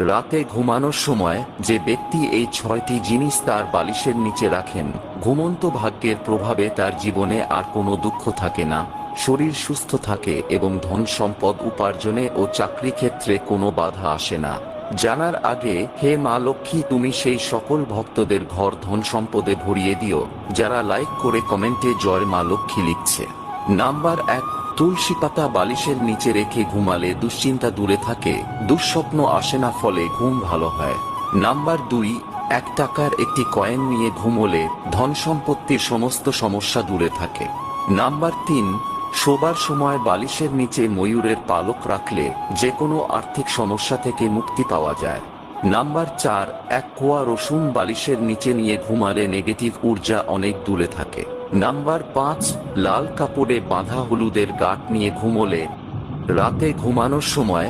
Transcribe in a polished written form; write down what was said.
রাতে ঘুমানোর সময় যে ব্যক্তি এই 6টি জিনিস তার বালিশের নিচে রাখেন, ঘুমন্ত ভাগ্যের প্রভাবে তার জীবনে আর কোনো দুঃখ থাকে না, শরীর সুস্থ থাকে এবং ধন সম্পদ উপার্জনে ও চাকরি ক্ষেত্রে কোনো বাধা আসে না। জানার আগে হে মা লক্ষ্মী, তুমি সেই সকল ভক্তদের ঘর ধন সম্পদে ভরিয়ে দিও যারা লাইক করে কমেন্টে জয় মা লক্ষ্মী লিখছে। নাম্বার 1, তুলসী পাতা বালিশের নিচে রেখে ঘুমালে দুশ্চিন্তা দূরে থাকে, দুঃস্বপ্ন আসে না, ফলে ঘুম ভালো হয়। নাম্বার 2, 1 টাকার একটি কয়েন নিয়ে ঘুমোলে ধন সম্পত্তির সমস্ত সমস্যা দূরে থাকে। নাম্বার 3, শোবার সময় বালিশের নিচে ময়ূরের পালক রাখলে যে কোনো আর্থিক সমস্যা থেকে মুক্তি পাওয়া যায়। নাম্বার 4, 1 কোয়া রসুন বালিশের নিচে নিয়ে ঘুমালে নেগেটিভ ঊর্জা অনেক দূরে থাকে। নাম্বার 5, লাল কাপড়ে বাঁধা হলুদের গাঁট নিয়ে ঘুমোলে রাতে ঘুমানোর সময়